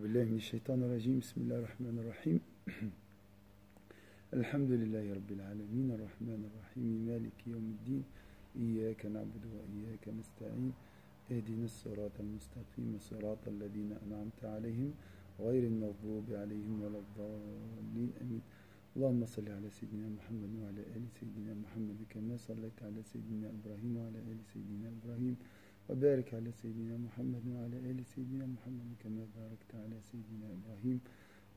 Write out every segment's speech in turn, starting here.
بالله من الشيطان الرجيم بسم الله الرحمن الرحيم الحمد لله رب العالمين الرحمن الرحيم مالك يوم الدين إياك نعبد وإياك نستعين اهدنا الصراط المستقيم صراط الذين أنعمت عليهم غير المغضوب عليهم ولا الضالين آمين. اللهم صل على سيدنا محمد وعلى آل سيدنا محمد كما صليت على سيدنا إبراهيم وعلى آل سيدنا إبراهيم وبارك على سيدنا محمد وعلى آل سيدنا محمد كما باركت على سيدنا إبراهيم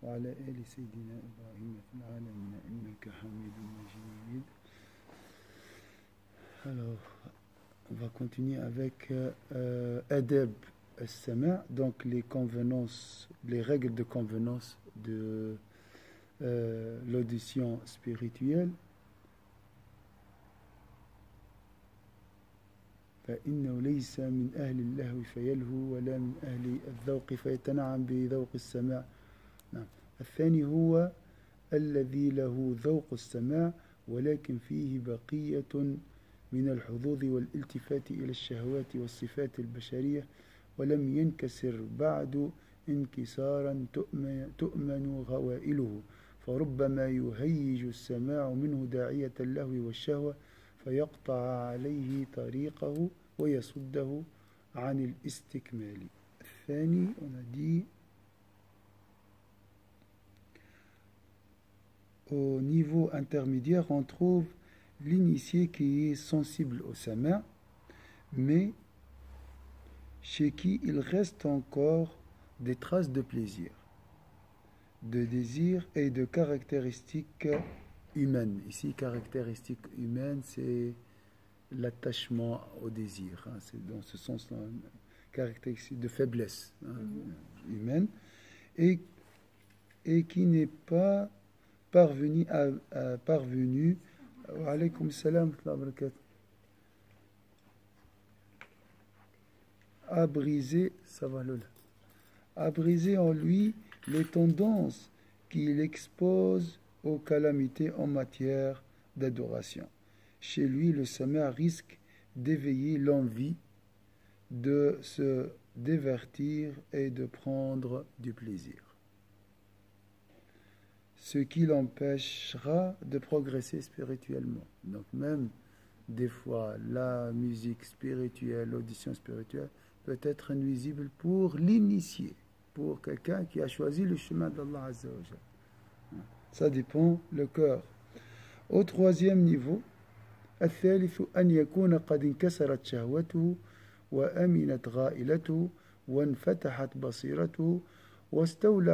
وعلى آل سيدنا إبراهيم في العالمين إنك حميد مجيد. Alors, on va continuer avec Adab al-Sama', donc les convenances, les règles de convenance de l'audition spirituelle. فإنه ليس من أهل اللهو فيلهو ولا من أهل الذوق فيتنعم بذوق السماع. نعم. الثاني هو الذي له ذوق السماع ولكن فيه بقية من الحظوظ والالتفات إلى الشهوات والصفات البشرية ولم ينكسر بعد انكسارا تؤمن غوائله فربما يهيج السماع منه داعية اللهو والشهوة فيقطع عليه طريقه ويصده عن الاستكمال. الثاني on a dit au niveau intermédiaire on trouve l'initié qui est sensible au sama', mais chez qui il reste encore des traces de plaisir, de désir et de caractéristiques humaines. Ici, caractéristiques humaines, c'est l'attachement au désir. Hein, c'est dans ce sens-là, caractéristique de faiblesse humaine, et qui n'est pas parvenu alaykoum salam à briser, à briser en lui les tendances qu'il expose aux calamités en matière d'adoration. Chez lui, le sama' risque d'éveiller l'envie de se divertir et de prendre du plaisir, ce qui l'empêchera de progresser spirituellement. Donc même des fois, la musique spirituelle, l'audition spirituelle peut être nuisible pour l'initié, pour quelqu'un qui a choisi le chemin d'Allah Azza wa Jalla. Ça dépend le cœur. Au troisième niveau, الثالث أن يكون قد انكسرت شهوته وأمنت غائلته وانفتحت بصيرته واستولى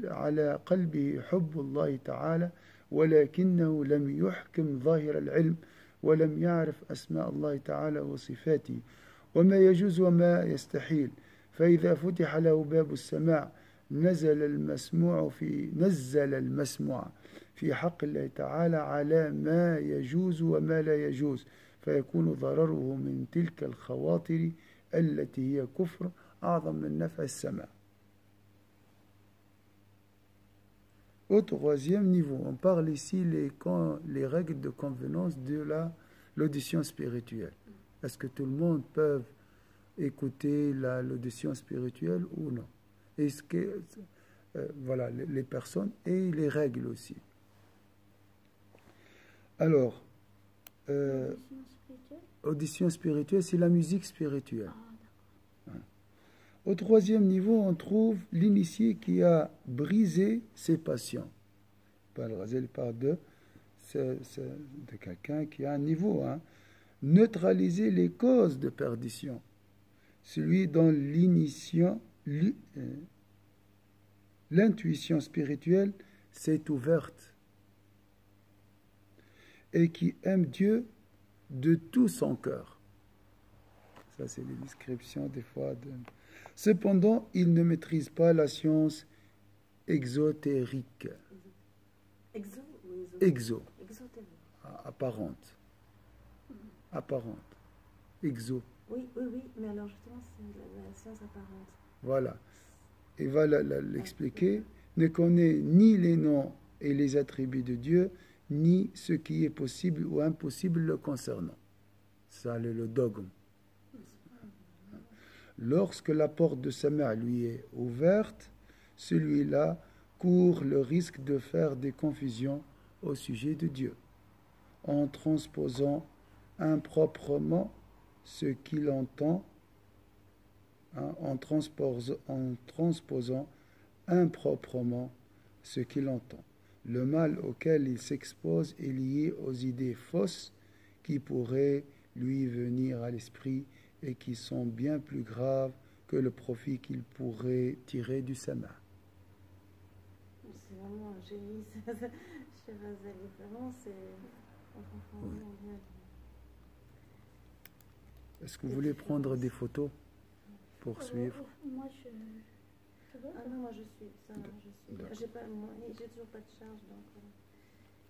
على قلبه حب الله تعالى ولكنه لم يحكم ظاهر العلم ولم يعرف أسماء الله تعالى وصفاته وما يجوز وما يستحيل فإذا فتح له باب السماع نزل المسموع في حق الله تعالى على ما يجوز وما لا يجوز فيكون ضرره من تلك الخواطر التي هي كفر أعظم من نفع السماع. Au troisième niveau, on parle ici les règles de convenance de l'audition spirituelle. Est-ce que tout le monde peut écouter l'audition spirituelle ou non? Est-ce que voilà les personnes et les règles aussi. Alors, audition spirituelle, c'est la musique spirituelle. Au troisième niveau, on trouve l'initié qui a brisé ses passions. Il parle de quelqu'un qui a un niveau, hein. Neutraliser les causes de perdition. Celui dont l'intuition spirituelle s'est ouverte et qui aime Dieu de tout son cœur. Ça, c'est les descriptions des fois de... Cependant, il ne maîtrise pas la science exotérique. Apparente. Exo. Oui, mais alors justement, c'est la science apparente. Voilà. Il va l'expliquer. Ne connaît ni les noms et les attributs de Dieu, ni ce qui est possible ou impossible le concernant. Ça, le dogme. Lorsque la porte de sama' lui est ouverte, celui-là court le risque de faire des confusions au sujet de Dieu, en transposant improprement ce qu'il entend, en transposant improprement ce qu'il entend. Le mal auquel il s'expose est lié aux idées fausses qui pourraient lui venir à l'esprit et qui sont bien plus graves que le profit qu'il pourrait tirer du sama. C'est vraiment un génie, Sherazade. Vraiment, c'est... Oui. Est-ce que vous voulez prendre des photos pour suivre? Moi, Ah non, moi je suis. J'ai toujours pas de charge, donc.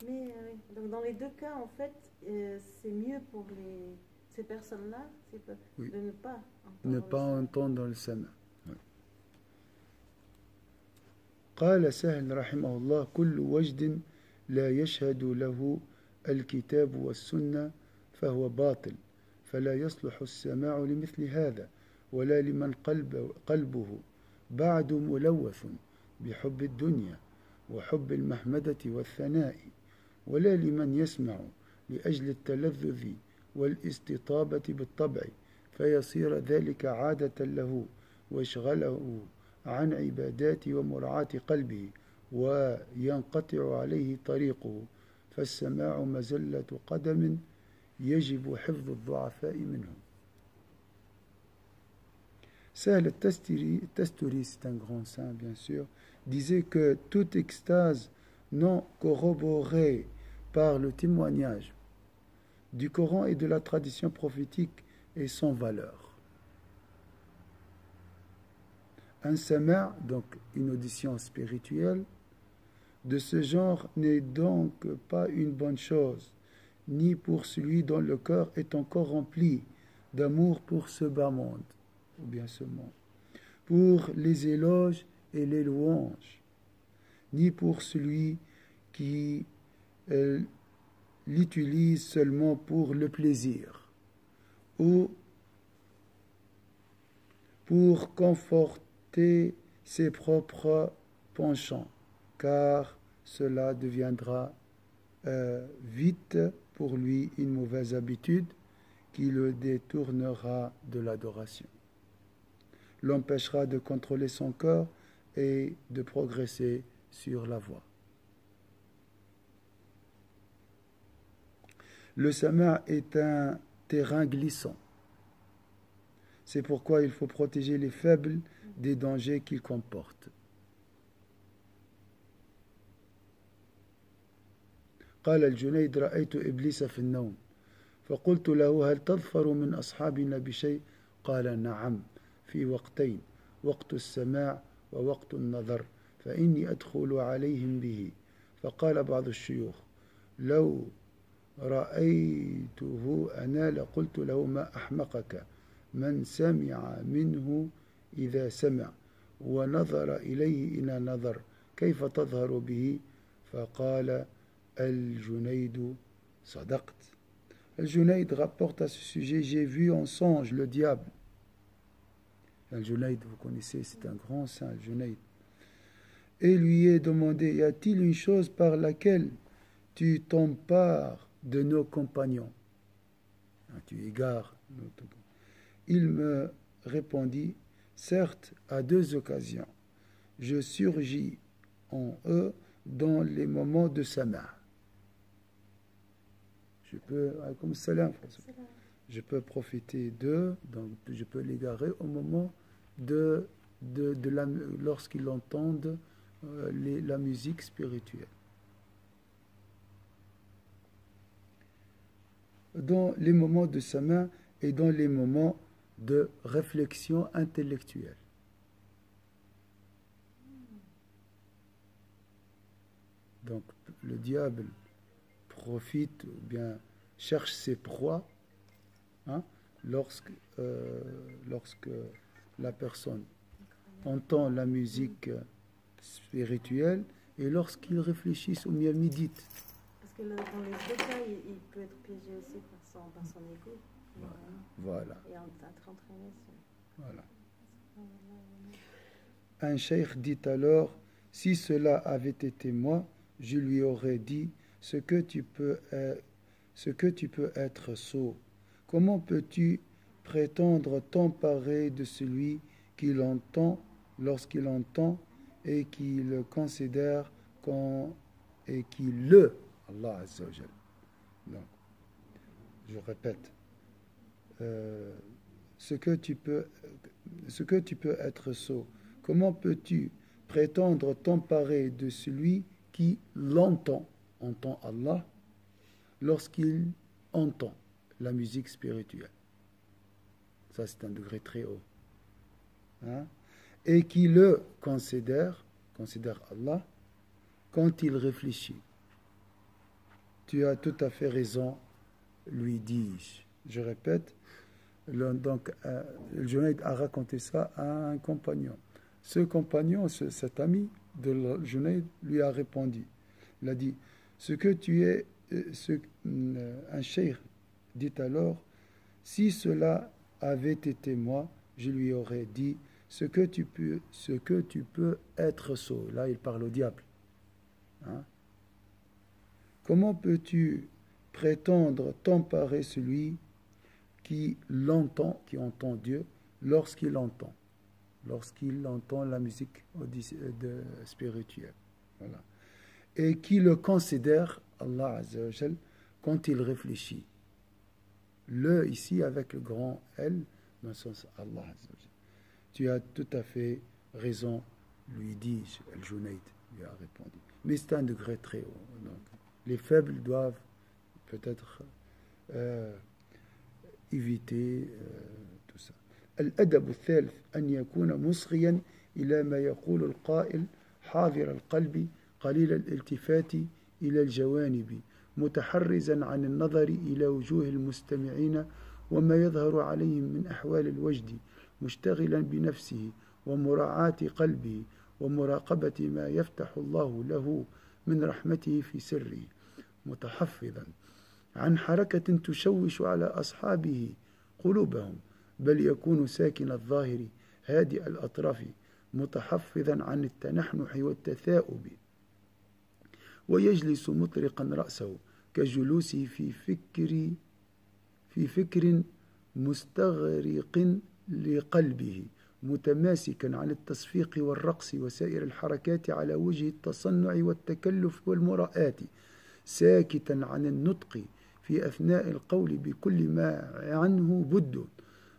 Mais donc dans les deux cas, en fait, c'est mieux pour ces personnes-là Oui. de ne pas entendre le sama. Oui. قال سهل رحمه الله كل وجد لا يشهد له الكتاب والسنة فهو باطل فلا يصلح السماع لمثل هذا ولا لمن قلبه بعد ملوث بحب الدنيا وحب المحمدة والثناء ولا لمن يسمع لأجل التلذذ والاستطابة بالطبع فيصير ذلك عادة له ويشغله عن عبادات ومراعاة قلبه وينقطع عليه طريقه فالسماع مزلة قدم يجب حفظ الضعفاء منه. Sahl al-Tasturi, c'est un grand saint bien sûr, disait que toute extase non corroborée par le témoignage du Coran et de la tradition prophétique est sans valeur. Un sama', donc une audition spirituelle, de ce genre n'est donc pas une bonne chose, ni pour celui dont le cœur est encore rempli d'amour pour ce bas monde, ou bien ce monde, pour les éloges et les louanges, ni pour celui qui l'utilise seulement pour le plaisir, ou pour conforter ses propres penchants, car cela deviendra vite pour lui une mauvaise habitude qui le détournera de l'adoration, l'empêchera de contrôler son cœur et de progresser sur la voie. Le sama' est un terrain glissant. C'est pourquoi il faut protéger les faibles des dangers qu'il comporte. قال الجنيد رأيت إبليس في النوم فقلت له هل تظفر من أصحابنا بشيء قال نعم في وقتين وقت السماع ووقت النظر فإني أدخل عليهم به فقال بعض الشيوخ لو رأيته أنا لقلت له ما أحمقك من سمع منه إذا سمع ونظر إليه إذا نظر كيف تظهر به فقال Al-Junayd Sadaqt. Al-Junayd rapporte à ce sujet, j'ai vu en songe le diable. Al-Junayd, vous connaissez, c'est un grand saint, Al-Junayd. Et lui est demandé, y a-t-il une chose par laquelle tu t'empares de nos compagnons? Tu égares nos compagnons. Il me répondit, certes, à deux occasions. Je surgis en eux dans les moments de sama'. Je peux profiter d'eux, donc je peux l'égarer au moment lorsqu'ils entendent la musique spirituelle. Dans les moments de sama' et dans les moments de réflexion intellectuelle. Donc le diable profite ou bien cherche ses proies lorsque la personne entend la musique spirituelle et lorsqu'il réfléchit ou bien médite. Parce que dans les deux cas, il peut être piégé aussi par son ego. Voilà. Et être entraîné. Voilà. Un cheikh dit alors, si cela avait été moi, je lui aurais dit, ce que tu peux être sot. Comment peux-tu prétendre t'emparer de celui qui l'entend lorsqu'il entend et qui le considère et qui Allah Azza wa Jal. Donc, je répète, ce que tu peux être sot. Comment peux-tu prétendre t'emparer de celui qui entend Allah, lorsqu'il entend la musique spirituelle? Ça, c'est un degré très haut. Hein? Et qui le considère Allah, quand il réfléchit. Tu as tout à fait raison, lui dis-je. Je répète, donc, Junayd a raconté ça à un compagnon. Ce compagnon, cet ami de Junayd, lui a répondu. Il a dit, un cheikh dit alors, si cela avait été moi, je lui aurais dit, ce que tu peux être sot. Là, il parle au diable. Hein? Comment peux-tu prétendre t'emparer celui qui entend Dieu, lorsqu'il entend la musique spirituelle. Voilà. Et qui le considère, Allah Azza wa Jal, quand il réfléchit. Le ici avec le grand L, dans le sens Allah Azza wa Jal. Tu as tout à fait raison, lui dis-je, Al-Junayd lui a répondu. Mais c'est un degré très haut. Donc, les faibles doivent peut-être éviter tout ça. الأدب الثالث أن يكون مصغيا إلى ما يقول القائل حاضر القلب قليل الالتفات إلى الجوانب متحرزا عن النظر إلى وجوه المستمعين وما يظهر عليهم من أحوال الوجد مشتغلا بنفسه ومراعاة قلبه ومراقبة ما يفتح الله له من رحمته في سره متحفظا عن حركة تشوش على أصحابه قلوبهم بل يكون ساكن الظاهر هادئ الأطراف متحفظا عن التنحنح والتثاؤب ويجلس مطرقا رأسه كجلوسه في فكر مستغرق لقلبه متماسكا عن التصفيق والرقص وسائر الحركات على وجه التصنع والتكلف والمراءات ساكتا عن النطق في أثناء القول بكل ما عنه بد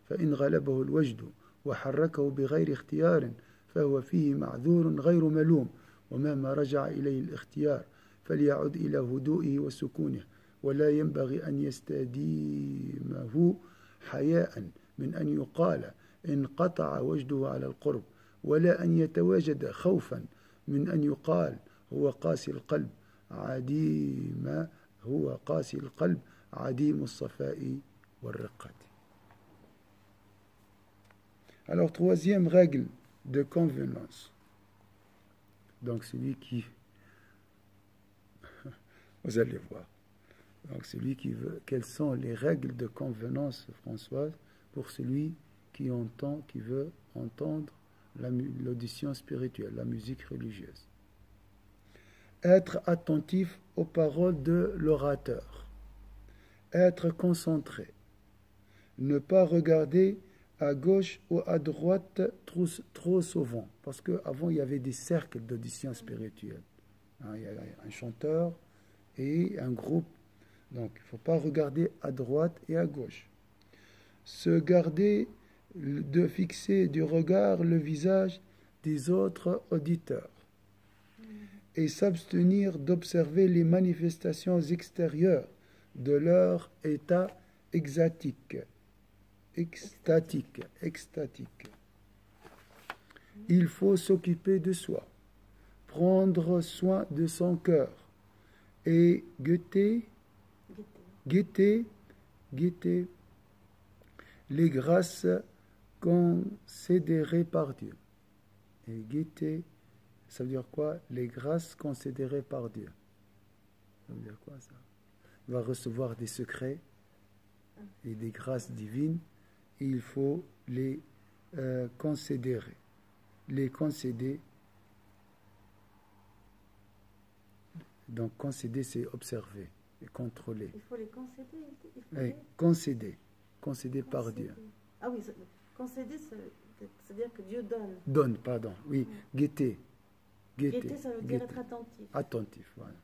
فإن غلبه الوجد وحركه بغير اختيار فهو فيه معذور غير ملوم ومهما رجع إليه الاختيار فليعد إلى هدوئه وسكونه ولا ينبغي أن يستديمه حياء من أن يقال انقطع وجده على القرب ولا أن يتواجد خوفا من أن يقال هو قاسي القلب عديم الصفاء والرقة. Alors, troisième règle de convenance. Donc, celui qui... Vous allez voir. Donc, celui qui veut... Quelles sont les règles de convenance, Françoise, pour celui qui veut entendre l'audition spirituelle, la musique religieuse? Être attentif aux paroles de l'orateur. Être concentré. Ne pas regarder à gauche ou à droite trop souvent. Parce qu'avant, il y avait des cercles d'audition spirituelle. Il y a un chanteur et un groupe. Donc, il ne faut pas regarder à droite et à gauche. Se garder de fixer du regard le visage des autres auditeurs. Et s'abstenir d'observer les manifestations extérieures de leur état extatique. Il faut s'occuper de soi, prendre soin de son cœur et guetter les grâces considérées par Dieu. Et guetter, ça veut dire quoi? Les grâces considérées par Dieu. Ça veut dire quoi ça? Il va recevoir des secrets et des grâces divines. Et il faut les considérer. les concéder. Donc concéder, c'est observer et contrôler. Il faut les concéder. Concéder par Dieu. Ah oui, concéder, c'est-à-dire que Dieu donne. Donne, pardon. Oui, guetter. Guetter, ça veut dire être attentif. Attentif, voilà.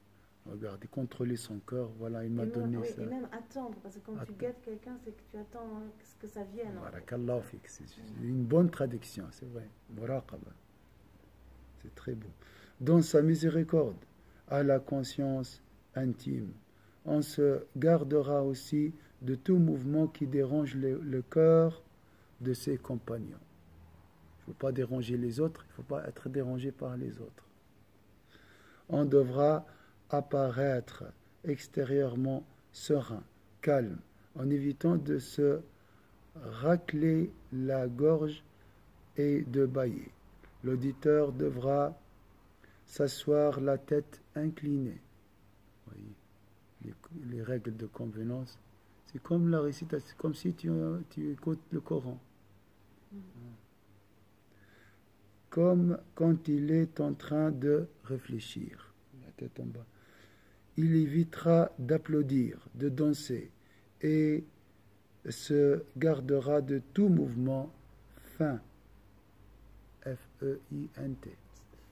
Regardez, contrôler son cœur, voilà, il m'a donné oui, ça. et même attendre, parce que quand tu guettes quelqu'un, c'est que tu attends que ça vienne. Barakallahu fik, c'est une bonne traduction, c'est vrai. Muraqaba. C'est très beau. Dans sa miséricorde, à la conscience intime, on se gardera aussi de tout mouvement qui dérange le cœur de ses compagnons. Il ne faut pas déranger les autres, il ne faut pas être dérangé par les autres. On devra apparaître extérieurement serein, calme, en évitant de se racler la gorge et de bâiller. L'auditeur devra s'asseoir la tête inclinée. Vous voyez, les règles de convenance, c'est comme la récitation, c'est comme si tu écoutes le Coran. Comme quand il est en train de réfléchir, la tête en bas. Il évitera d'applaudir, de danser et se gardera de tout mouvement fin. F-E-I-N-T.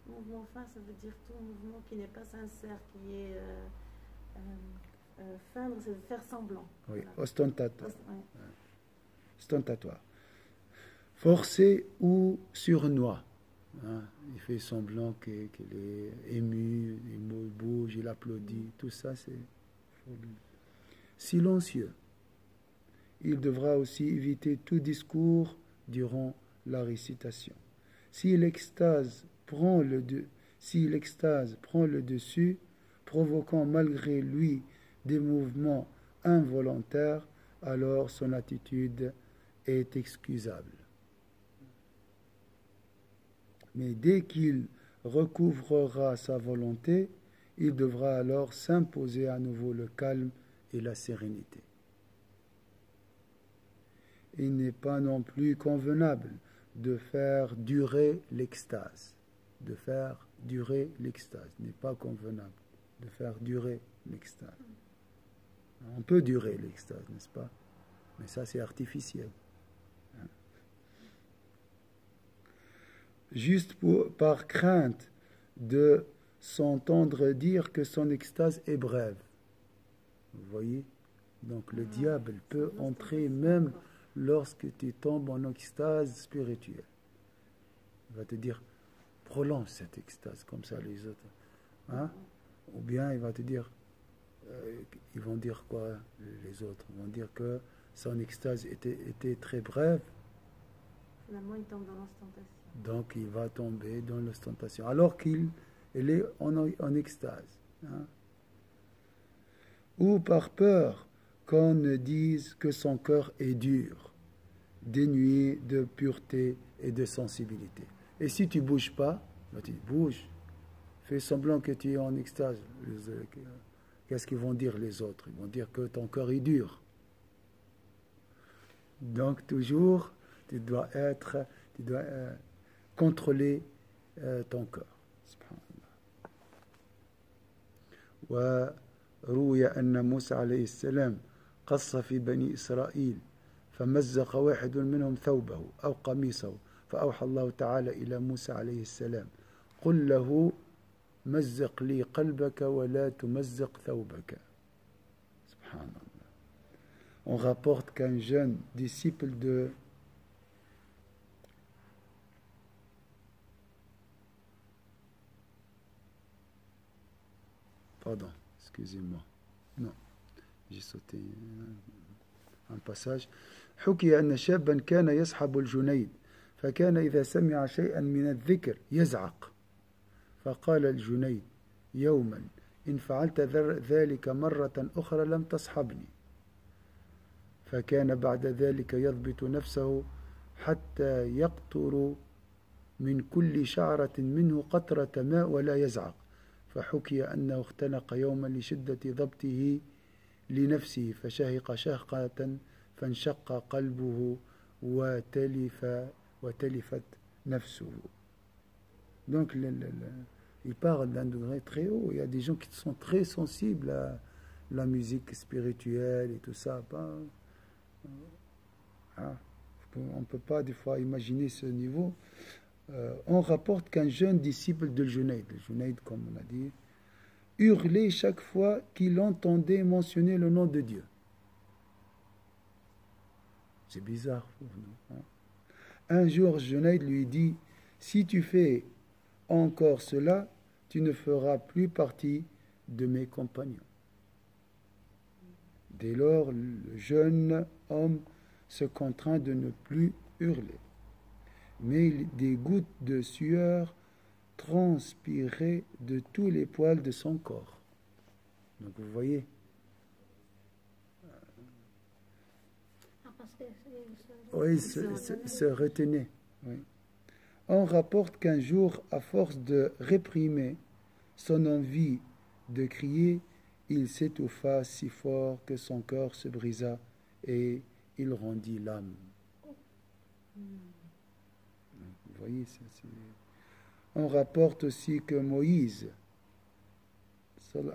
Mouvement fin, ça veut dire tout mouvement qui n'est pas sincère, qui est feindre, c'est faire semblant. Oui, voilà. Ostentatoire. Ostentatoire. Forcé ou surnois. Hein, il fait semblant qu'il est ému, il bouge, il applaudit, tout ça c'est silencieux. Il devra aussi éviter tout discours durant la récitation. Si l'extase prend le dessus, provoquant malgré lui des mouvements involontaires, alors son attitude est excusable. Mais dès qu'il recouvrera sa volonté, il devra alors s'imposer à nouveau le calme et la sérénité. Il n'est pas non plus convenable de faire durer l'extase. De faire durer l'extase. Il n'est pas convenable de faire durer l'extase. On peut durer l'extase, n'est-ce pas? Mais ça, c'est artificiel. Juste par crainte de s'entendre dire que son extase est brève. Vous voyez? Donc le diable peut entrer même lorsque tu tombes en extase spirituelle. Il va te dire, prolonge cette extase, comme ça les autres. Hein? Ou bien il va te dire, ils vont dire quoi les autres? Ils vont dire que son extase était très brève. Finalement, il tombe dans l'ostentation. Donc il va tomber dans l'ostentation, alors qu'il est en extase. Hein? Ou par peur qu'on ne dise que son cœur est dur, dénué de pureté et de sensibilité. Et si tu ne bouges pas, tu bouges, fais semblant que tu es en extase. Qu'est-ce qu'ils vont dire les autres? Ils vont dire que ton cœur est dur. Donc toujours, tu dois contrôler ton cœur. وروي أن موسى عليه السلام قص في بني إسرائيل فمزق واحد منهم ثوبه أو قميصه فأوحى الله تعالى إلى موسى عليه السلام قل له مزق لي قلبك ولا تمزق ثوبك. Subhanallah. On rapporte qu'un jeune disciple de Pardon, excusez-moi. Non, j'ai sauté un passage. حكي أن شابا كان يصحب الجنيد فكان إذا سمع شيئا من الذكر يزعق فقال الجنيد يوما إن فعلت ذلك مرة أخرى لم تصحبني فكان بعد ذلك يضبط نفسه حتى يقطر من كل شعرة منه قطرة ماء ولا يزعق فحكي أنه اختنق يوما لشدة ضبطه لنفسه فشهق شهقة فانشق قلبه وتلفت نفسه. Donc, il parle d'un degré très haut. Il y a des gens qui sont très sensibles à la musique spirituelle et tout ça. Hein, on ne peut pas des fois imaginer ce niveau. On rapporte qu'un jeune disciple de Junayd, comme on a dit, hurlait chaque fois qu'il entendait mentionner le nom de Dieu. C'est bizarre pour nous. Hein. Un jour, Junayd lui dit, si tu fais encore cela, tu ne feras plus partie de mes compagnons. Dès lors, le jeune homme se contraint de ne plus hurler. Mais des gouttes de sueur transpiraient de tous les poils de son corps. Donc vous voyez. Oui, se retenait. Oui. On rapporte qu'un jour, à force de réprimer son envie de crier, il s'étouffa si fort que son cœur se brisa et il rendit l'âme. Vous voyez, on rapporte aussi que Moïse,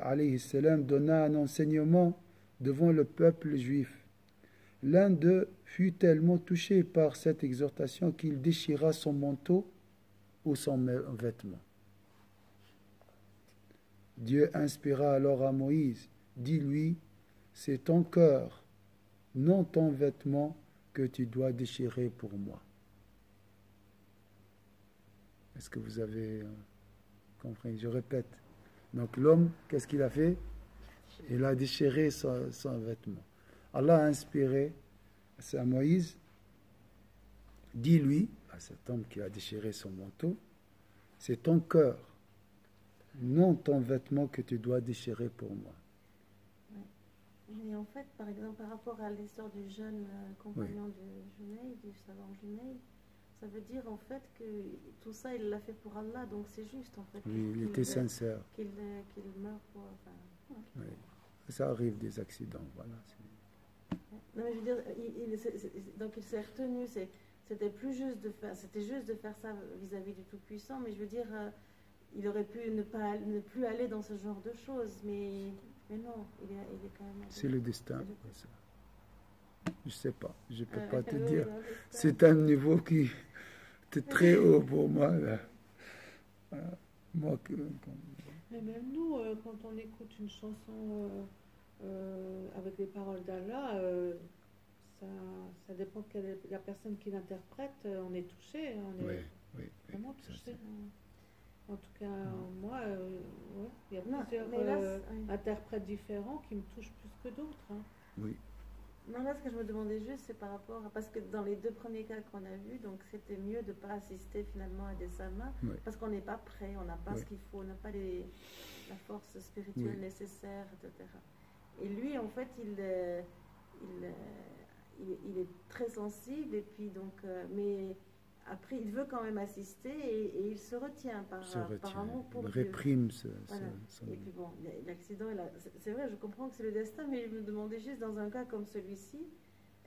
alayhi salam, donna un enseignement devant le peuple juif. L'un d'eux fut tellement touché par cette exhortation qu'il déchira son manteau ou son vêtement. Dieu inspira alors à Moïse, dis-lui, c'est ton cœur, non ton vêtement, que tu dois déchirer pour moi. Est-ce que vous avez compris? Je répète. Donc l'homme, qu'est-ce qu'il a fait? Il a déchiré son vêtement. Allah a inspiré à Moïse, dis-lui, à cet homme qui a déchiré son manteau, c'est ton cœur, non ton vêtement que tu dois déchirer pour moi. Mais en fait, par exemple, par rapport à l'histoire du jeune compagnon de Junayd, du savant Junayd, ça veut dire en fait que tout ça, il l'a fait pour Allah, donc c'est juste en fait. Oui, il était sincère. Qu'il meurt pour... Enfin, oui. Ça arrive des accidents, voilà. Non mais je veux dire, donc il s'est retenu, c'était juste de faire ça vis-à-vis du Tout-Puissant, mais je veux dire, il aurait pu ne plus aller dans ce genre de choses, mais non, il est quand même... C'est le destin. Je ne sais pas, je ne peux pas te oui, dire. Non, c'est un niveau qui était très haut pour moi. Là. Mais même nous, quand on écoute une chanson avec les paroles d'Allah, ça dépend de la personne qui l'interprète, on est touché, on est vraiment touché. En tout cas, moi, il y a plusieurs interprètes différents qui me touchent plus que d'autres. Hein. Oui. Non, là, ce que je me demandais juste, c'est par rapport à... Parce que dans les deux premiers cas qu'on a vus, donc c'était mieux de ne pas assister finalement à des samas, parce qu'on n'est pas prêt, on n'a pas ce qu'il faut, on n'a pas la force spirituelle nécessaire, etc. Et lui, en fait, il est très sensible, et puis donc... mais après, il veut quand même assister, et il se retient par amour pour Dieu. Il réprime voilà. Et puis bon, l'accident, c'est vrai, je comprends que c'est le destin, mais je me demandais juste, dans un cas comme celui-ci,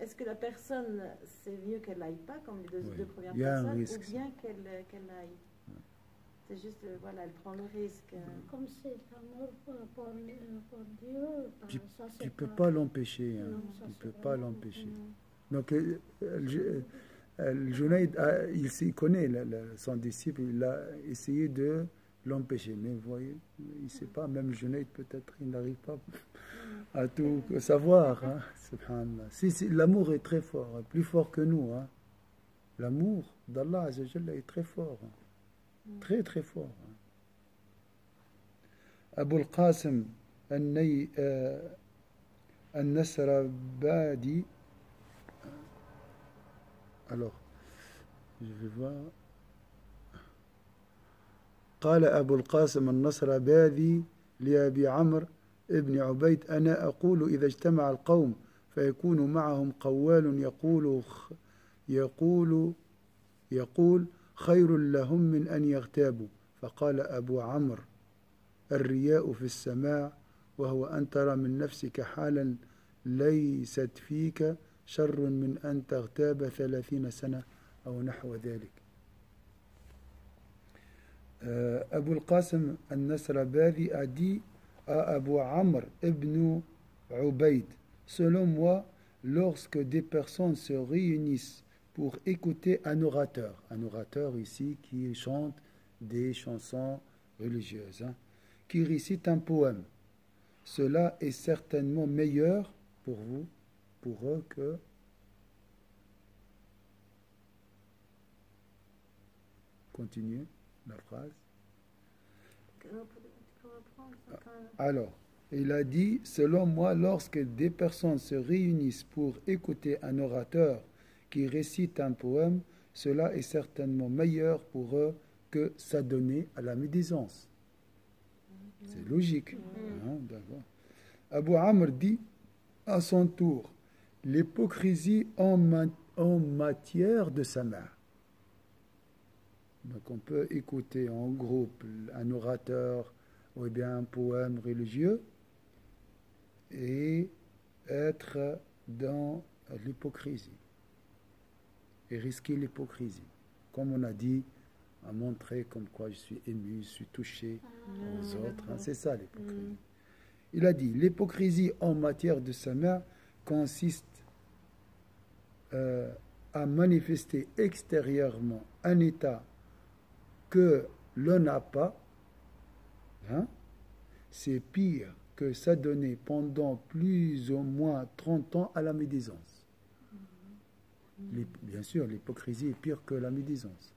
est-ce que la personne, c'est mieux qu'elle n'aille pas, comme les deux premières personnes, ou bien qu'elle aille? C'est juste, voilà, elle prend le risque. Comme c'est l'amour pour Dieu, tu ne peux pas l'empêcher. Hein. Tu ne peux pas l'empêcher. Donc, Junayd, il connaît son disciple, il a essayé de l'empêcher. Mais vous voyez, il ne sait pas, même Junayd, peut-être, il n'arrive pas à tout savoir. Hein, subhanallah. L'amour est très fort, plus fort que nous. Hein. L'amour d'Allah Azzawajal est très fort. Hein. Très très fort. Abu al-Qasim al-Nasrabadi. Alors, je vais voir. قال أبو القاسم النصرابادي لأبي عمرو ابن عبيد أنا أقول إذا اجتمع القوم فيكون معهم قوال يقول خير لهم من أن يغتابوا فقال أبو عمرو الرياء في السماع وهو أن ترى من نفسك حالا ليست فيك شر من أن تغتاب 30 سنة أو نحو ذلك. Abu al-Qasim al-Nasrabadi a dit à Abu Amr ibn Ubayd, selon moi, lorsque des personnes se réunissent pour écouter un orateur ici qui chante des chansons religieuses, qui récite un poème, cela est certainement meilleur pour vous, pour eux, que continuez la phrase. Alors, il a dit, selon moi, lorsque des personnes se réunissent pour écouter un orateur qui récite un poème, cela est certainement meilleur pour eux que s'adonner à la médisance. C'est logique. D'accord. Abu Amr dit à son tour, l'hypocrisie en matière de sama'. Donc on peut écouter en groupe un orateur ou bien un poème religieux et être dans l'hypocrisie et risquer l'hypocrisie. Comme on a dit, à montrer comme quoi je suis ému, je suis touché aux autres. C'est ça l'hypocrisie. Il a dit, l'hypocrisie en matière de sama' consiste à manifester extérieurement un état que l'on n'a pas. C'est pire que s'adonner pendant plus ou moins 30 ans à la médisance. Bien sûr, l'hypocrisie est pire que la médisance.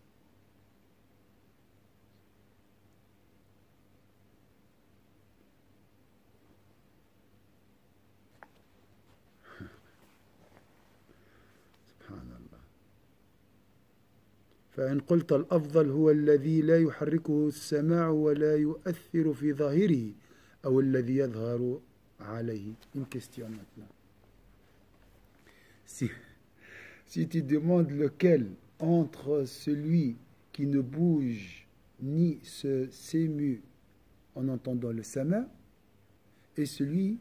فإن قلت الأفضل هو الذي لا يحركه السماع ولا يؤثر في ظاهره أو الذي يظهر عليه. Une question maintenant. Si tu demandes lequel entre celui qui ne bouge ni s'émue en entendant le sama' et celui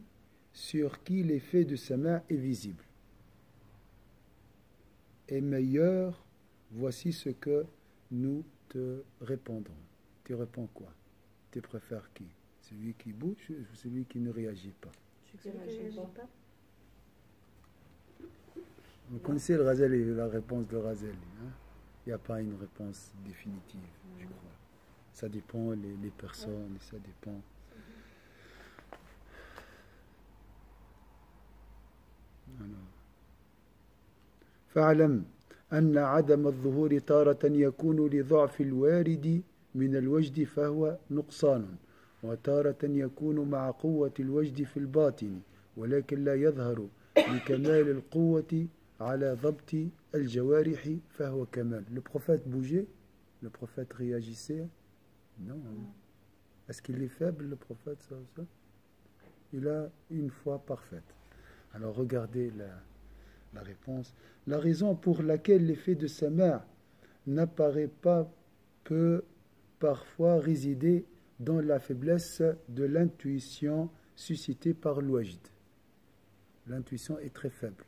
sur qui l'effet de sama' est visible est meilleur, voici ce que nous te répondrons. Tu réponds quoi? Tu préfères qui? Celui qui bouge ou celui qui ne réagit pas? Celui qui ne réagit pas. Vous connaissez le Ghazali, la réponse de Ghazali. Il n'y a pas une réponse définitive, je crois. Ça dépend les personnes, ça dépend. فاعلم أن عدم الظهور تارة يكون لضعف الوارد من الوجد فهو نقصان وتارة يكون مع قوة الوجد في الباطن ولكن لا يظهر لكمال القوة على ضبط الجوارح فهو كمال. Le prophète bougeait? Le prophète réagissait? Non. Est-ce qu'il est faible, le prophète? Ça? Il a une foi parfaite. Alors regardez la réponse. La raison pour laquelle l'effet de sama' n'apparaît pas peut parfois résider dans la faiblesse de l'intuition suscitée par l'wajd. L'intuition est très faible.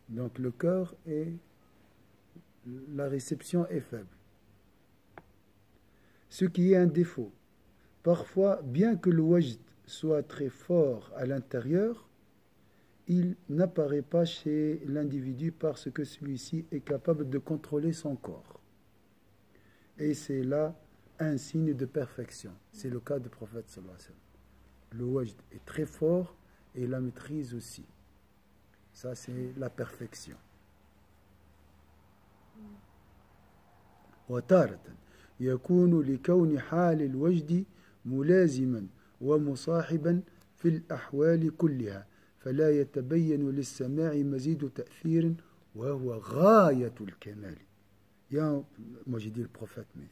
Donc le cœur la réception est faible. Ce qui est un défaut. Parfois, bien que le wajd soit très fort à l'intérieur, il n'apparaît pas chez l'individu parce que celui-ci est capable de contrôler son corps. Et c'est là un signe de perfection. C'est le cas du prophète sallallahu alayhi wa sallam. Le wajd est très fort et la maîtrise aussi. Ça, c'est la perfection. وتارة يكون لكون حال الوجد ملازما ومصاحبا في الأحوال كلها فلا يتبين للسماع مزيد تأثير وهو غاية الكمال. Moi j'ai dit le prophète, mais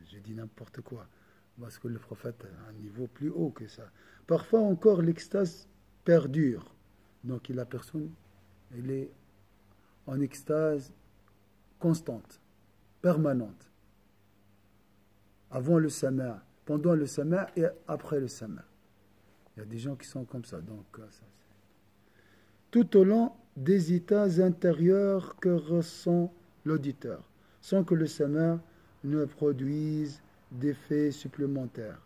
j'ai dit n'importe quoi, parce que le prophète a un niveau plus haut que ça. Parfois encore l'extase perdure, donc la personne elle est en extase constante, permanente, avant le sama', pendant le sama' et après le sama'. Il y a des gens qui sont comme ça. Donc, ça, tout au long des états intérieurs que ressent l'auditeur, sans que le sama' ne produisent d'effets supplémentaires.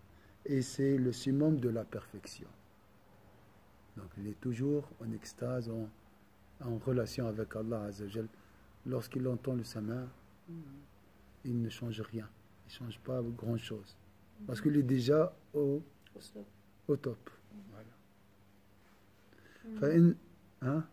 Et c'est le summum de la perfection. Donc il est toujours en extase, en relation avec Allah Azzawajal. Lorsqu'il entend le sama, il ne change rien. Il ne change pas grand-chose. Parce qu'il est déjà au top. Voilà. Hein?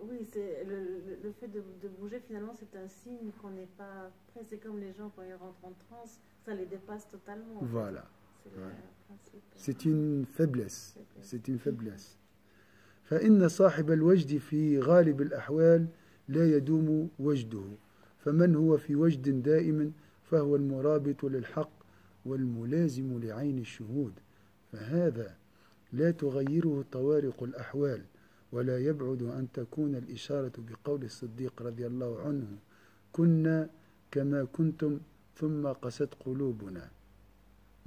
Oui, c'est le fait de bouger, finalement, c'est un signe qu'on n'est pas prêt. C'est comme les gens, quand ils rentrent en transe, ça les dépasse totalement. Voilà. C'est voilà. le principe. C'est une faiblesse. C'est une faiblesse. فإن صاحب الوجد في غالب الأحوال لا يدوم وجده فمن هو في وجد دائم فهو المرابط للحق والملازم لعين الشهود فهذا لا تغيره طوارق الأحوال ولا يبعد أن تكون الإشارة بقول الصديق رضي الله عنه كنا كما كنتم ثم قست قلوبنا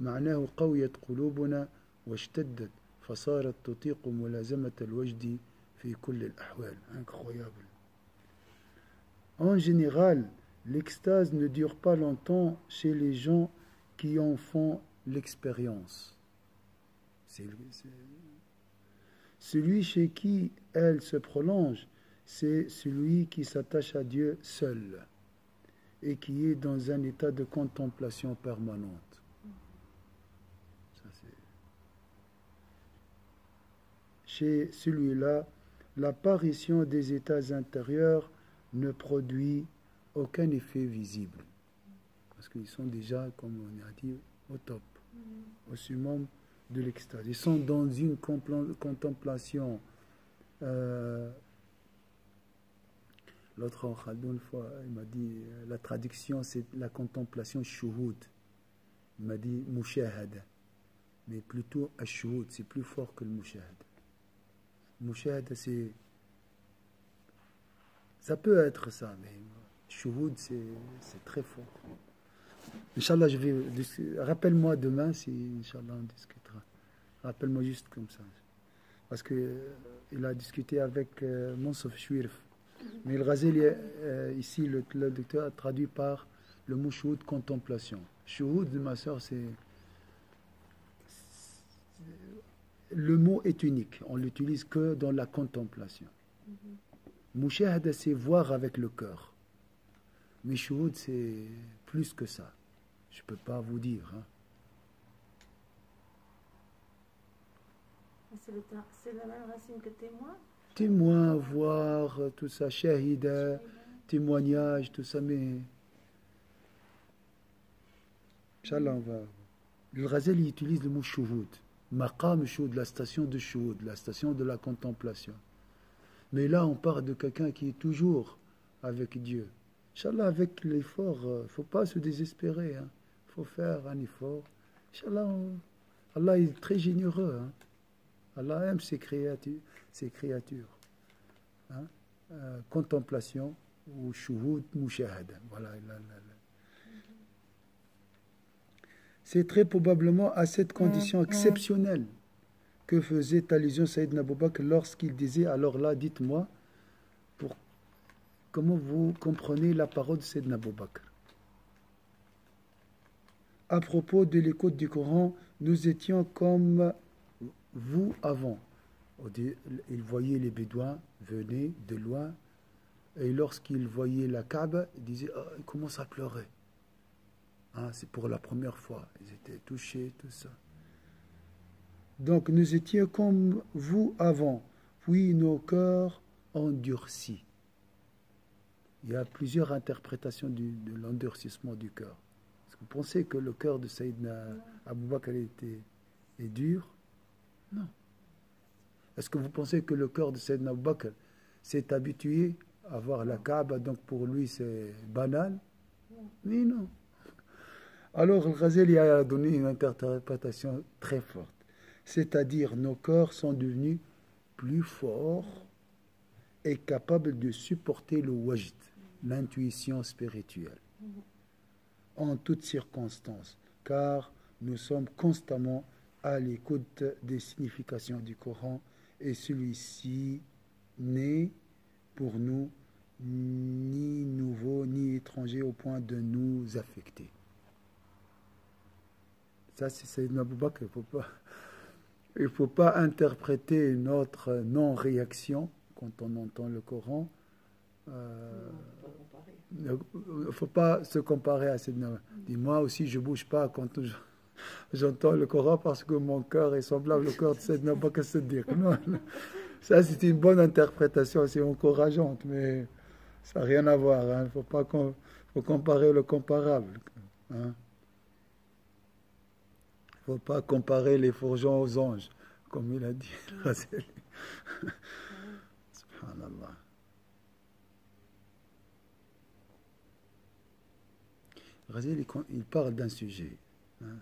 معناه قويت قلوبنا واشتدت فصارت تطيق ملازمة الوجد في كل الأحوال. Incroyable. En général, l'extase ne dure pas longtemps chez les gens qui en font l'expérience. Celui chez qui elle se prolonge, c'est celui qui s'attache à Dieu seul et qui est dans un état de contemplation permanente. Chez celui-là, l'apparition des états intérieurs ne produit aucun effet visible. Parce qu'ils sont déjà, comme on a dit, au top, au summum de l'extase. Ils sont dans une contemplation. L'autre Khaldoun, une fois, il m'a dit, la traduction, c'est la contemplation shuhud. Il m'a dit mushahada. Mais plutôt ash-shuhud, c'est plus fort que le mushahada. Mushahada, ça peut être ça, mais shuhud, c'est très fort. Inch'Allah, rappelle-moi demain si Inch'Allah on discutera. Rappelle-moi juste comme ça. Parce qu'il a discuté avec Monsef Chouirf. Mais le Ghazali, ici, le docteur a traduit par le mot shuhud, contemplation. Shuhud, ma soeur, le mot est unique. On l'utilise que dans la contemplation. Mushahada, c'est voir avec le cœur. Mais shuhud, c'est plus que ça. Je ne peux pas vous dire. Hein. C'est la même racine que témoin? Témoin, voir, tout ça, shahida, témoignage, tout ça, mais... Inch'Allah, on va... Le Ghazali utilise le mot shuhud. Maqam shuhud, la station de shuhud, la station de la contemplation. Mais là, on parle de quelqu'un qui est toujours avec Dieu. Inch'Allah, avec l'effort, il ne faut pas se désespérer. Il faut faire un effort. Inch'Allah, Allah est très généreux. Hein. Allah aime ses créatures. Hein. Contemplation ou shuhud, mushahada. Voilà. C'est très probablement à cette condition exceptionnelle que faisait allusion Sayyidina Abu Bakr lorsqu'il disait, alors là, dites-moi, comment vous comprenez la parole de Sayyidina Abu Bakr. À propos de l'écoute du Coran, nous étions comme vous avant. Il voyait les Bédouins venir de loin, et lorsqu'il voyait la Kaaba, il disait, oh, il commence à pleurer. Hein, c'est pour la première fois. Ils étaient touchés, tout ça. Donc nous étions comme vous avant, puis nos cœurs endurcis. Il y a plusieurs interprétations de l'endurcissement du cœur. Est-ce que vous pensez que le cœur de Sayyidina Abu Bakr est dur? Non. Est-ce que vous pensez que le cœur de Sayyidina Abu Bakr s'est habitué à voir la Kaaba, donc pour lui c'est banal? Mais non. Alors le Ghazali a donné une interprétation très forte. C'est-à-dire nos cœurs sont devenus plus forts et capables de supporter le wajd, l'intuition spirituelle, en toutes circonstances, car nous sommes constamment à l'écoute des significations du Coran et celui-ci n'est pour nous ni nouveau, ni étranger au point de nous affecter. Ça, c'est Sayyidina Abu Bakr. Il ne faut pas interpréter notre non-réaction quand on entend le Coran. Il ne faut pas se comparer à Sayyidina. Moi aussi, je ne bouge pas quand j'entends le Coran parce que mon cœur est semblable au cœur de Sayyidina Abu Bakr Siddiq. Non, non. Ça, c'est une bonne interprétation, c'est encourageante, mais ça n'a rien à voir. Il faut pas faut comparer le comparable. Hein. Il ne faut pas comparer les forgeants aux anges, comme il a dit Razali. Subhanallah. Razali, quand il parle d'un sujet, hein,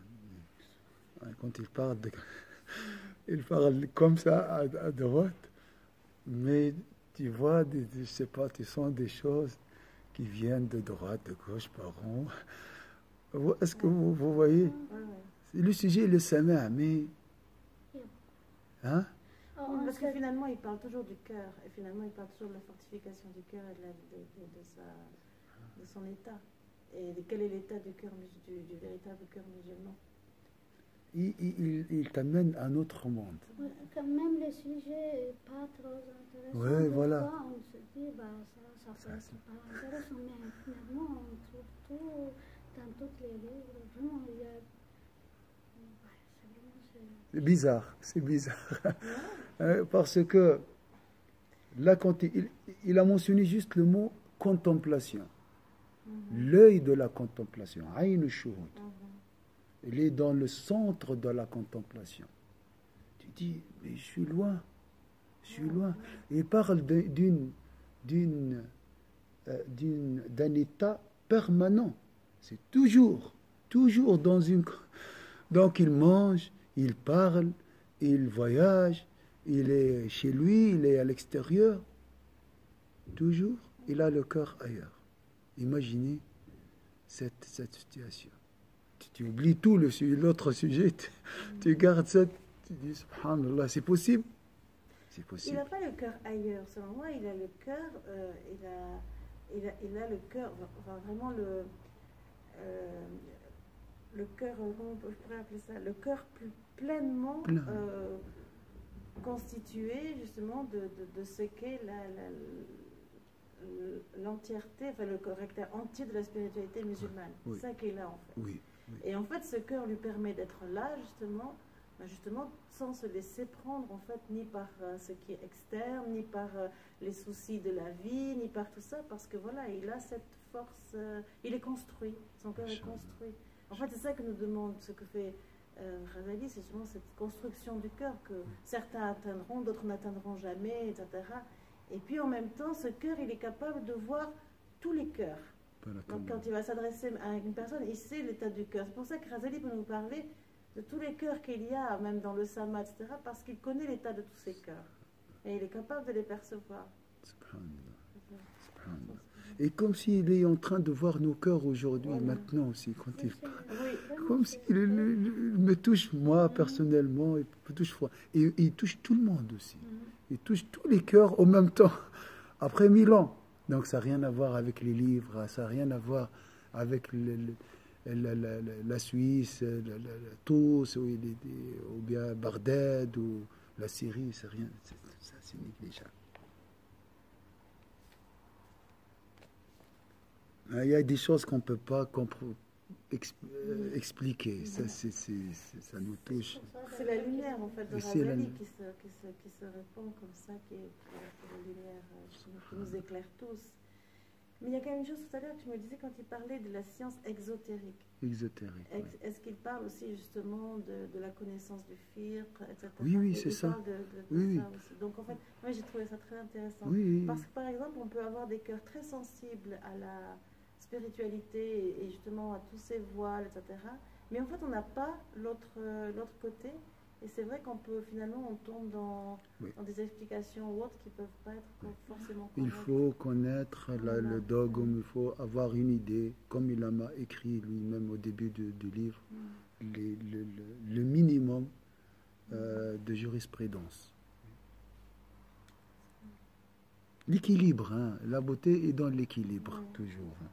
quand il parle, il parle comme ça à droite, mais tu vois, je sais pas, tu sens des choses qui viennent de droite, de gauche, par rond. Est-ce que vous voyez? Le sujet, le sama, mais... Hein? Parce que finalement, il parle toujours du cœur. Et finalement, il parle toujours de la fortification du cœur et de son état. Et de quel est l'état du cœur, du véritable cœur musulman. Il t'amène à un autre monde. Ouais, quand même, le sujet n'est pas trop intéressant. Ouais, voilà. On se dit, ça c'est pas intéressant. Mais finalement, on trouve tout dans tous les livres. Vraiment, il y a... C'est bizarre, c'est bizarre. Parce que là, quand il a mentionné juste le mot contemplation. L'œil de la contemplation, Aïn Shuhud. Il est dans le centre de la contemplation. Tu dis, mais je suis loin. Il parle d'un état permanent. C'est toujours dans une... Donc il mange, il parle, il voyage, il est chez lui, il est à l'extérieur. Toujours, il a le cœur ailleurs. Imaginez cette situation. Tu oublies tout l'autre sujet, tu gardes ça, tu dis, subhanallah, c'est possible. C'est possible. Il n'a pas le cœur ailleurs, selon moi, il a le cœur, il a le cœur, enfin, vraiment le cœur, comment je pourrais appeler ça, le cœur pleinement constitué justement de ce qu'est l'entièreté, enfin le caractère entier de la spiritualité musulmane. Oui. C'est ça qu'il a en fait. Oui. Et en fait, ce cœur lui permet d'être là justement sans se laisser prendre en fait ni par ce qui est externe, ni par les soucis de la vie, ni par tout ça, parce que voilà, il a cette force, il est construit, son cœur est construit. En fait, c'est ça que nous demande, ce que fait Razali, c'est justement cette construction du cœur que certains atteindront, d'autres n'atteindront jamais, etc. Et puis en même temps, ce cœur, il est capable de voir tous les cœurs. Donc quand il va s'adresser à une personne, il sait l'état du cœur. C'est pour ça que Razali peut nous parler de tous les cœurs qu'il y a, même dans le Sama, etc., parce qu'il connaît l'état de tous ces cœurs. Et il est capable de les percevoir. Et comme s'il est en train de voir nos cœurs aujourd'hui, maintenant aussi, quand il parle. Comme s'il me touche, moi, personnellement, il me touche froid. Et il touche tout le monde aussi. Il touche tous les cœurs en même temps, après 1000 ans. Donc ça n'a rien à voir avec les livres, ça n'a rien à voir avec la Suisse, Tous, ou bien Barded, ou la Syrie, c'est rien, ça c'est négligeable. Il y a des choses qu'on ne peut pas expliquer, ça nous touche. C'est la lumière en fait de Razali qui se répand comme ça, qui est la lumière qui nous éclaire tous. Mais il y a quand même une chose tout à l'heure, tu me disais quand il parlait de la science exotérique. Est-ce qu'il parle aussi justement de la connaissance du fiqh, etc. Oui, c'est ça. Oui. Ça aussi. Donc en fait, moi j'ai trouvé ça très intéressant. Oui. Parce que par exemple, on peut avoir des cœurs très sensibles à la spiritualité et justement à tous ces voiles, etc. Mais en fait, on n'a pas l'autre côté. Et c'est vrai qu'on peut, finalement, on tombe dans des explications ou autres qui ne peuvent pas être forcément correctes. Il faut connaître le dogme, il faut avoir une idée, comme il m'a écrit lui-même au début du livre, le minimum de jurisprudence. L'équilibre, hein, la beauté est dans l'équilibre, toujours. Hein.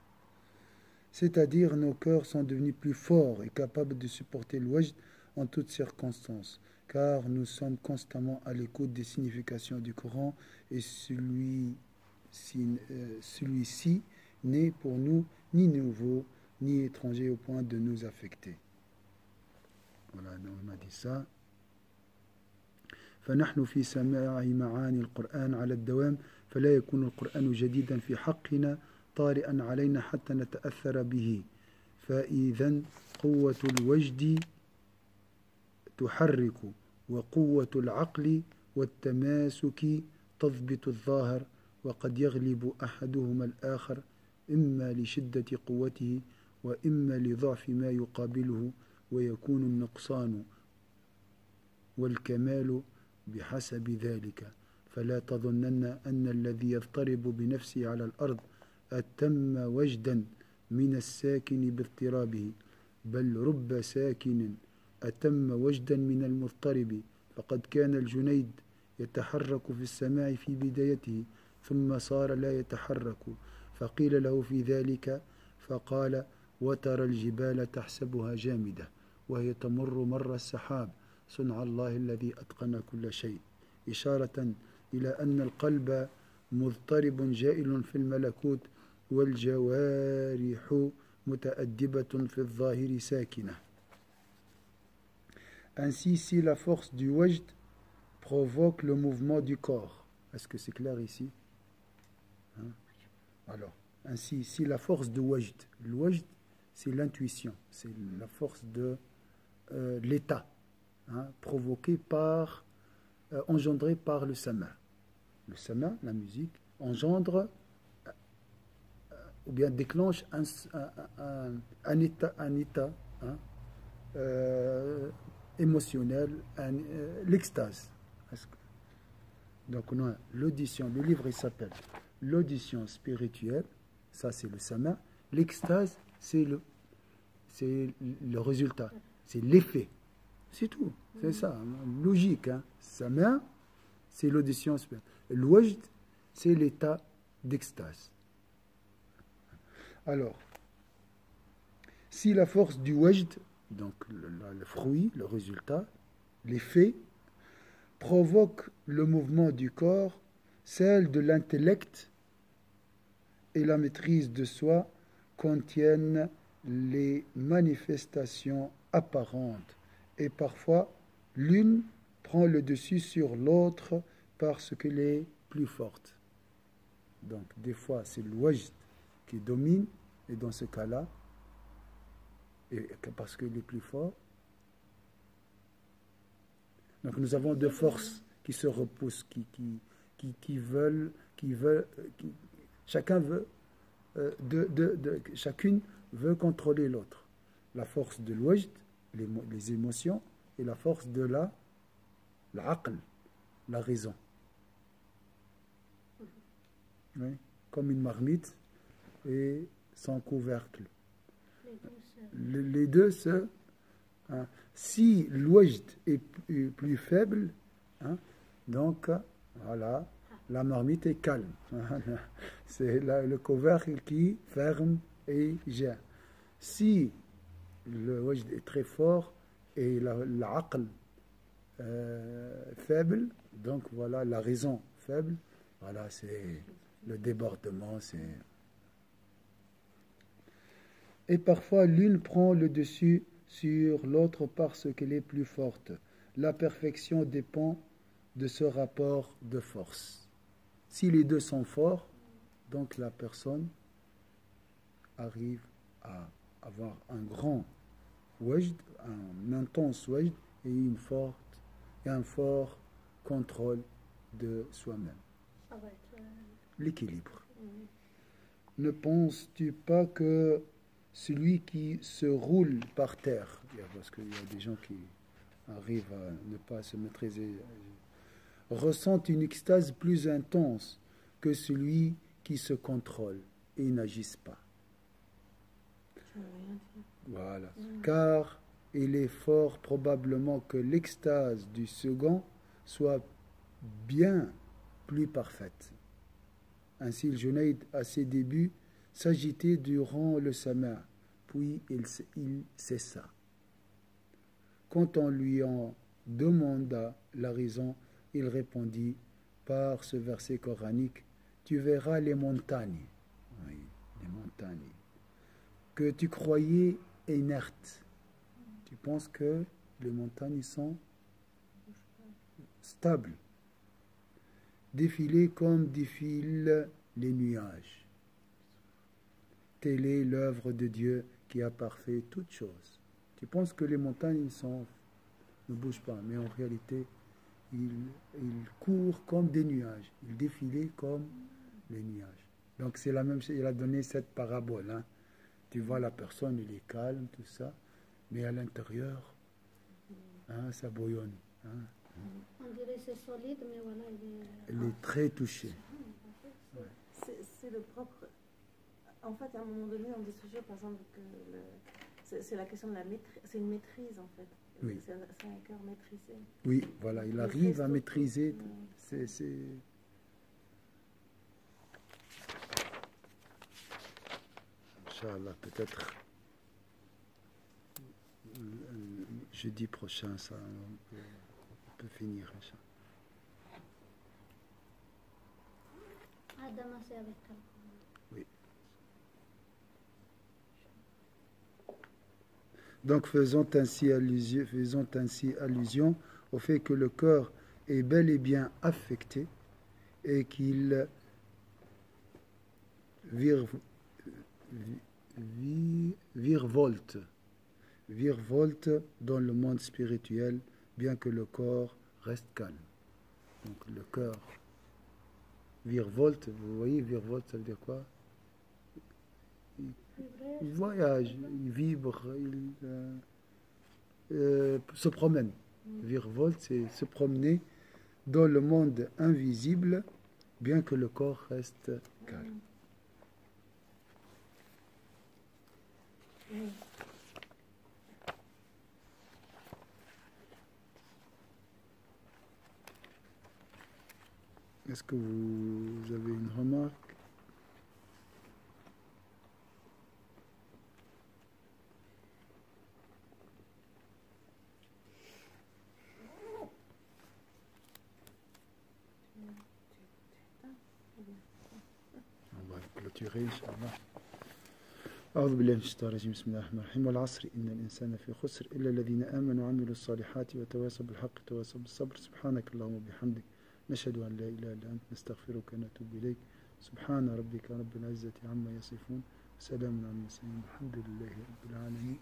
C'est-à-dire, nos cœurs sont devenus plus forts et capables de supporter le wajd en toutes circonstances, car nous sommes constamment à l'écoute des significations du Coran et celui-ci n'est pour nous ni nouveau ni étranger au point de nous affecter. Voilà, on a dit ça. فنحن في سماع معاني القرآن على الدوام فلا يكون القرآن جديدا في حقنا طارئا علينا حتى نتأثر به فإذا قوة الوجد تحرك وقوة العقل والتماسك تضبط الظاهر وقد يغلب أحدهما الآخر إما لشدة قوته وإما لضعف ما يقابله ويكون النقصان والكمال بحسب ذلك فلا تظنن أن الذي يضطرب بنفسه على الأرض أتم وجدا من الساكن باضطرابه بل رب ساكن أتم وجدا من المضطرب فقد كان الجنيد يتحرك في السماع في بدايته ثم صار لا يتحرك فقيل له في ذلك فقال وترى الجبال تحسبها جامدة وهي تمر مر السحاب صنع الله الذي أتقن كل شيء إشارة إلى أن القلب مضطرب جائل في الملكوت والجوارح متأدبة في الظاهر ساكنة. Ainsi, si la force du wajd provoque le mouvement du corps, est-ce que c'est clair ici? Hein? Alors, ainsi, si la force du wajd, le wajd, c'est l'intuition, c'est la force de l'état, hein, provoquée par, engendrée par le sama. Le sama, la musique, engendre ou bien déclenche un état hein, émotionnel, l'extase. Donc on a l'audition, le livre il s'appelle l'audition spirituelle, ça c'est le sama. L'extase c'est le résultat, c'est l'effet, c'est tout, c'est ça, logique. Hein. Sama c'est l'audition spirituelle, le wajd c'est l'état d'extase. Alors, si la force du wajd, donc le fruit, le résultat, l'effet, provoque le mouvement du corps, celle de l'intellect et la maîtrise de soi contiennent les manifestations apparentes et parfois l'une prend le dessus sur l'autre parce qu'elle est plus forte. Donc des fois c'est le wajd qui domine et dans ce cas-là, et parce qu'il est plus fort. Donc nous avons deux forces qui se repoussent, chacun veut, chacune veut contrôler l'autre. La force de l'wajd, les émotions, et la force de l'aql, la raison. Oui, comme une marmite et son couvercle. Les deux se... Hein, si l'wajd est plus faible, hein, donc voilà, la marmite est calme. C'est le couvercle qui ferme et gère. Si le wajd est très fort et l'aql faible, donc voilà, la raison faible, voilà, c'est le débordement, c'est... Et parfois l'une prend le dessus sur l'autre parce qu'elle est plus forte. La perfection dépend de ce rapport de force. Si les deux sont forts, donc la personne arrive à avoir un grand wajd, un intense wajd et un fort contrôle de soi-même. L'équilibre. Ne penses-tu pas que celui qui se roule par terre, parce qu'il y a des gens qui arrivent à ne pas se maîtriser, ressent une extase plus intense que celui qui se contrôle et n'agisse pas. Voilà. Car il est fort probablement que l'extase du second soit bien plus parfaite. Ainsi, le Junayd, à ses débuts, s'agitait durant le sama', puis il cessa. Quand on lui en demanda la raison, il répondit par ce verset coranique: tu verras les montagnes, oui, les montagnes, que tu croyais inertes. Tu penses que les montagnes sont stables, défiler comme défilent les nuages. Telle est l'œuvre de Dieu qui a parfait toutes choses. Tu penses que les montagnes ne bougent pas, mais en réalité, ils courent comme des nuages. Ils défilaient comme les nuages. Donc c'est la même chose. Il a donné cette parabole. Hein. Tu vois la personne, il est calme, tout ça, mais à l'intérieur, hein, ça bouillonne. Hein. On dirait que c'est solide, mais voilà, il est très touché. Ouais. C'est le propre. En fait, à un moment donné, on dit toujours, par exemple, que c'est la question de la maîtrise. C'est une maîtrise, en fait. Oui. C'est un cœur maîtrisé. Oui, voilà, il arrive à maîtriser. C'est... Inch'Allah, peut-être jeudi prochain, ça, on peut finir. Adam, c'est avec toi. Oui. Donc faisons ainsi allusion au fait que le corps est bel et bien affecté et qu'il virevolte dans le monde spirituel, bien que le corps reste calme. Donc le cœur virevolte, vous voyez, virevolte, ça veut dire quoi? Il voyage, il vibre, il se promène. Virevolte, c'est se promener dans le monde invisible, bien que le corps reste calme. Est-ce que vous avez une remarque? On va clôturer, Inch'Allah. أعوذ بالله من الشيطان الرجيم بسم الله الرحمن الرحيم والعصر إن الإنسان في خسر إلا الذين آمنوا وعملوا الصالحات وتواصوا بالحق وتواصوا بالصبر سبحانك اللهم وبحمدك نشهد أن لا إله إلا أنت نستغفرك ونتوب إليك سبحان ربك رب العزة عما يصفون وسلام على المرسلين الحمد لله رب العالمين